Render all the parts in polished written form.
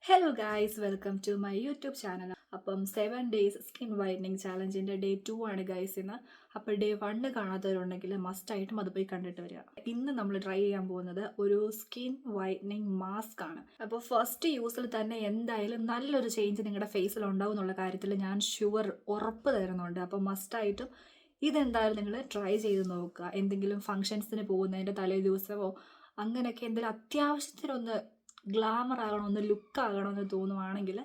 Hello guys, welcome to my YouTube channel. അപ്പം 7 days skin whitening ചാലഞ്ചിൻ്റെ day 2 ആണ് guys ഇന്ന്. അപ്പോൾ ഡേ 1 കാണാത്തവരുണ്ടെങ്കിൽ മസ്റ്റായിട്ടും അത് പോയി കണ്ടിട്ട് വരിക. ഇന്ന് നമ്മൾ ട്രൈ ചെയ്യാൻ പോകുന്നത് ഒരു സ്കിൻ വൈറ്റനിങ് മാസ്ക് ആണ്. അപ്പോൾ ഫസ്റ്റ് യൂസിൽ തന്നെ എന്തായാലും നല്ലൊരു ചേഞ്ച് നിങ്ങളുടെ ഫേസിൽ ഉണ്ടാവും എന്നുള്ള കാര്യത്തിൽ ഞാൻ ഉറപ്പ് തരുന്നുണ്ട്. അപ്പോൾ മസ്റ്റായിട്ടും ഇതെന്തായാലും നിങ്ങൾ ട്രൈ ചെയ്ത് നോക്കുക. എന്തെങ്കിലും ഫങ്ഷൻസിന് പോകുന്നതിൻ്റെ തലേ ദിവസമോ അങ്ങനെയൊക്കെ എന്തെങ്കിലും അത്യാവശ്യത്തിനൊന്ന് ഗ്ലാമർ ആകണം, ഒന്ന് ലുക്ക് ആകണമെന്ന് തോന്നുവാണെങ്കിൽ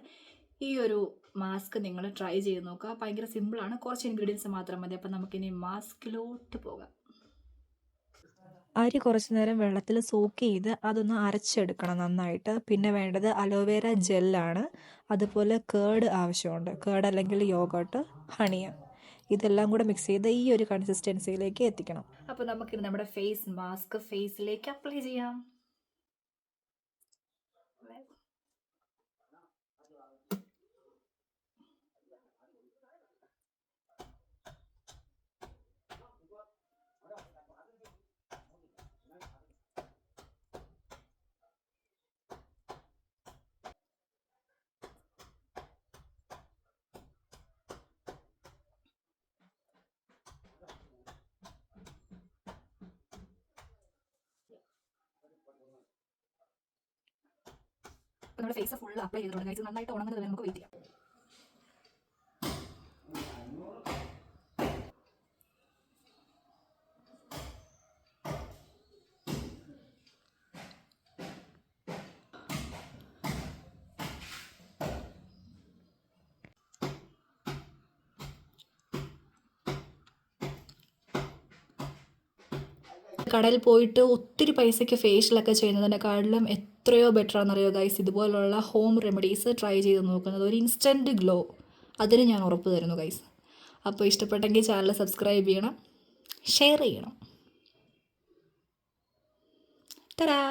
ഈ ഒരു മാസ്ക് നിങ്ങൾ ട്രൈ ചെയ്ത് നോക്കുക. ഭയങ്കര സിമ്പിളാണ്, കുറച്ച് ഇൻഗ്രീഡിയൻസ് മാത്രം മതി. അപ്പം നമുക്കിനി മാസ്കിലോട്ട് പോകാം. അരി കുറച്ച് നേരം വെള്ളത്തിൽ സോക്ക് ചെയ്ത് അതൊന്ന് അരച്ചെടുക്കണം നന്നായിട്ട്. പിന്നെ വേണ്ടത് അലോവേര ജെല്ലാണ്, അതുപോലെ കേർഡ് ആവശ്യമുണ്ട്. കേർഡ് അല്ലെങ്കിൽ യോഗോട്ട്, ഹണി, ഇതെല്ലാം കൂടെ മിക്സ് ചെയ്ത് ഈ ഒരു കൺസിസ്റ്റൻസിയിലേക്ക് എത്തിക്കണം. അപ്പോൾ നമുക്കിനി നമ്മുടെ ഫേസ് മാസ്ക് ഫേസിലേക്ക് അപ്ലൈ ചെയ്യാം. നമ്മുടെ ഫേസ് ഫുൾ അപ്ലൈ ചെയ്തിട്ടുണ്ട് ഗൈസ്. നന്നായിട്ട് ഉണങ്ങുന്നത് നമുക്ക് വെയിറ്റ് ചെയ്യാം. കടയിൽ പോയിട്ട് ഒത്തിരി പൈസയ്ക്ക് ഫേഷ്യലൊക്കെ ചെയ്യുന്നതിനെക്കാളും എത്രയോ ബെറ്റർ ആണെന്നറിയോ ഗൈസ് ഇതുപോലുള്ള ഹോം റെമഡീസ് ട്രൈ ചെയ്ത് നോക്കുന്നത്. ഒരു ഇൻസ്റ്റൻറ്റ് ഗ്ലോ അതിന് ഞാൻ ഉറപ്പ് തരുന്നു ഗൈസ്. അപ്പോൾ ഇഷ്ടപ്പെട്ടെങ്കിൽ ചാനൽ സബ്സ്ക്രൈബ് ചെയ്യണം, ഷെയർ ചെയ്യണം. തരാ.